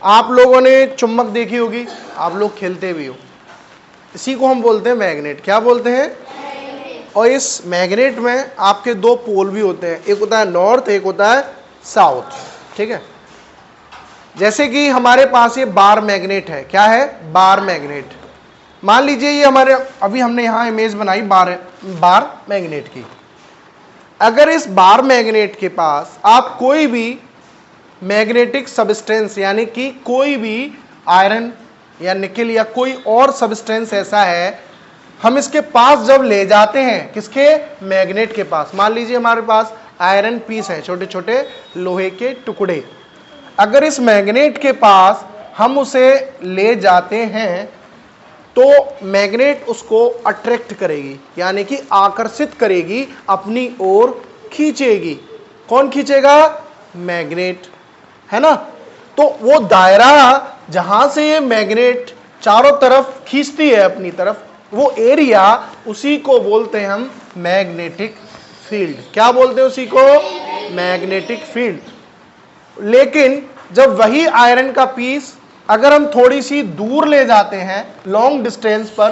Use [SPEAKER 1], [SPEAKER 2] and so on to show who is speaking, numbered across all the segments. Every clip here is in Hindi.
[SPEAKER 1] आप लोगों ने चुम्बक देखी होगी, आप लोग खेलते भी हो, इसी को हम बोलते हैं मैग्नेट। क्या बोलते हैं? और इस मैग्नेट में आपके दो पोल भी होते हैं, एक होता है नॉर्थ, एक होता है साउथ, ठीक है। जैसे कि हमारे पास ये बार मैग्नेट है, क्या है? Bar magnet. मान लीजिए ये हमारे, अभी हमने यहां इमेज बनाई बार मैग्नेट की। अगर इस बार मैग्नेट के पास आप कोई भी मैग्नेटिक सब्सटेंस, यानी कि कोई भी आयरन या निकेल या कोई और सब्सटेंस ऐसा है, हम इसके पास जब ले जाते हैं, किसके? मैग्नेट के पास। मान लीजिए हमारे पास आयरन पीस है, छोटे छोटे लोहे के टुकड़े। अगर इस मैग्नेट के पास हम उसे ले जाते हैं तो मैग्नेट उसको अट्रैक्ट करेगी, यानी कि आकर्षित करेगी, अपनी ओर खींचेगी। कौन खींचेगा? मैग्नेट, है ना। तो वो दायरा जहां से ये मैग्नेट चारों तरफ खींचती है अपनी तरफ, वो एरिया, उसी को बोलते हैं हम मैग्नेटिक फील्ड। क्या बोलते हैं उसी को? Magnetic field. लेकिन जब वही आयरन का पीस अगर हम थोड़ी सी दूर ले जाते हैं, लॉन्ग डिस्टेंस पर,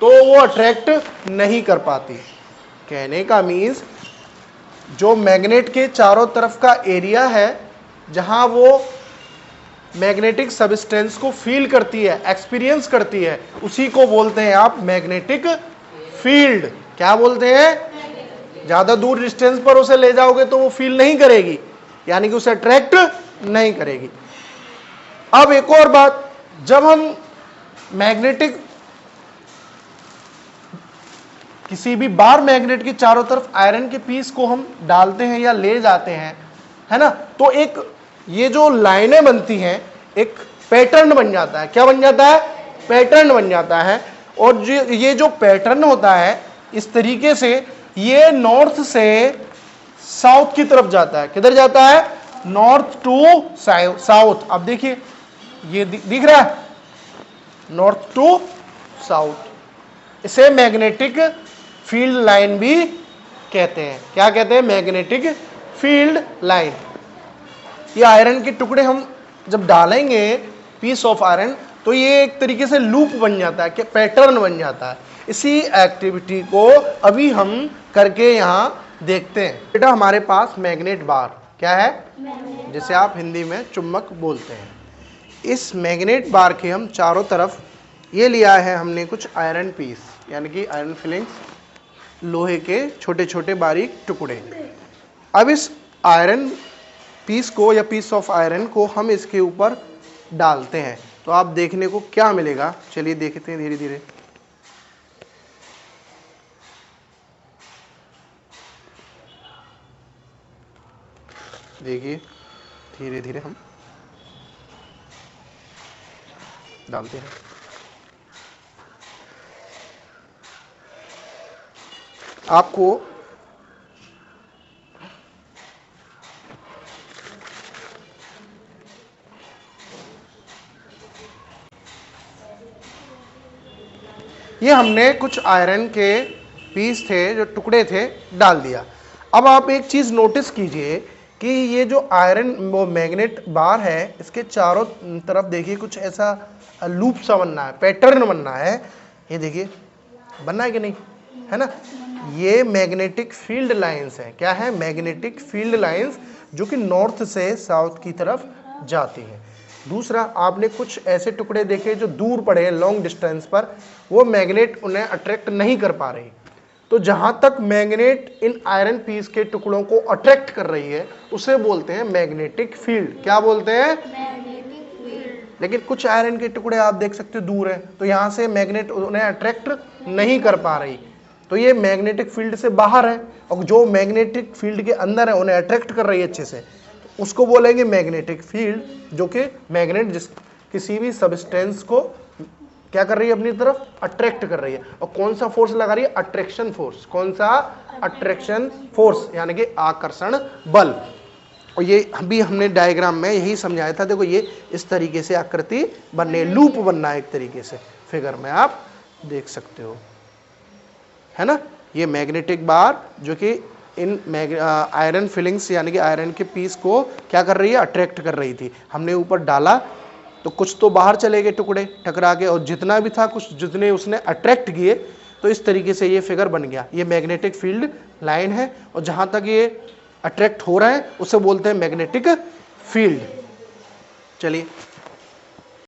[SPEAKER 1] तो वो अट्रैक्ट नहीं कर पाती। कहने का मीन्स जो मैग्नेट के चारों तरफ का एरिया है, जहां वो मैग्नेटिक सब्सटेंस को फील करती है, एक्सपीरियंस करती है, उसी को बोलते हैं आप मैग्नेटिक फील्ड। क्या बोलते हैं? ज्यादा दूर डिस्टेंस पर उसे ले जाओगे तो वो फील नहीं करेगी, यानी कि उसे अट्रैक्ट नहीं करेगी। अब एक और बात, जब हम मैग्नेटिक किसी भी बार मैग्नेट के चारों तरफ आयरन के पीस को हम डालते हैं या ले जाते हैं, है ना, तो एक ये जो लाइनें बनती हैं, एक पैटर्न बन जाता है। क्या बन जाता है? पैटर्न बन जाता है। और ये जो पैटर्न होता है, इस तरीके से ये नॉर्थ से साउथ की तरफ जाता है। किधर जाता है? North to south. अब देखिए ये दिख रहा है, नॉर्थ टू साउथ। इसे मैग्नेटिक फील्ड लाइन भी कहते हैं। क्या कहते हैं? Magnetic field line. ये आयरन के टुकड़े हम जब डालेंगे, पीस ऑफ आयरन, तो ये एक तरीके से लूप बन जाता है, कि पैटर्न बन जाता है। इसी एक्टिविटी को अभी हम करके यहां देखते हैं। बेटा हमारे पास मैग्नेट बार क्या है, जिसे आप हिंदी में चुम्बक बोलते हैं। इस मैग्नेट बार के हम चारों तरफ ये लिया है हमने कुछ आयरन पीस, यानी कि आयरन फिलिंग्स, लोहे के छोटे छोटे बारीक टुकड़े। अब इस आयरन पीस को या पीस ऑफ आयरन को हम इसके ऊपर डालते हैं, तो आप देखने को क्या मिलेगा, चलिए देखते हैं धीरे धीरे। देखिए धीरे धीरे हम डालते हैं। आपको ये हमने कुछ आयरन के पीस थे, जो टुकड़े थे, डाल दिया। अब आप एक चीज नोटिस कीजिए कि ये जो आयरन वो मैग्नेट बार है, इसके चारों तरफ देखिए कुछ ऐसा लूप सा बनना है, पैटर्न बनना है। ये देखिए बनना है कि नहीं, है ना। ये मैग्नेटिक फील्ड लाइंस है। क्या है? मैग्नेटिक फील्ड लाइंस, जो कि नॉर्थ से साउथ की तरफ जाती है। दूसरा, आपने कुछ ऐसे टुकड़े देखे जो दूर पड़े हैं लॉन्ग डिस्टेंस पर, वो मैग्नेट उन्हें अट्रैक्ट नहीं कर पा रही। तो जहां तक मैग्नेट इन आयरन पीस के टुकड़ों को अट्रैक्ट कर रही है, उसे बोलते हैं मैग्नेटिक फील्ड। क्या बोलते हैं? Magnetic field. लेकिन कुछ आयरन के टुकड़े आप देख सकते हो दूर है, तो यहां से मैग्नेट उन्हें अट्रैक्ट नहीं कर पा रही, तो ये मैग्नेटिक फील्ड से बाहर है। और जो मैग्नेटिक फील्ड के अंदर है, उन्हें अट्रैक्ट कर रही है अच्छे से, उसको बोलेंगे मैग्नेटिक फील्ड, जो कि मैग्नेट किसी भी सब्सटेंस को क्या कर रही है, अपनी तरफ अट्रैक्ट कर रही है। और कौन सा फोर्स लगा रही है? Attraction force. कौन सा? अट्रैक्शन फोर्स, यानी कि आकर्षण बल। और ये भी हमने डायग्राम में यही समझाया था। देखो ये इस तरीके से आकृति बनने, लूप बनना है एक तरीके से, फिगर में आप देख सकते हो, है ना। ये मैग्नेटिक बार जो कि इन आयरन फिलिंग्स यानी कि आयरन के पीस को क्या कर रही है? अट्रैक्ट कर रही थी। हमने ऊपर डाला तो कुछ तो बाहर चले गए टुकड़े टकरा के, और जितना भी था कुछ जितने उसने अट्रैक्ट किए, तो इस तरीके से ये फिगर बन गया। ये मैग्नेटिक फील्ड लाइन है, और जहां तक ये अट्रैक्ट हो रहा है उसे बोलते हैं मैग्नेटिक फील्ड। चलिए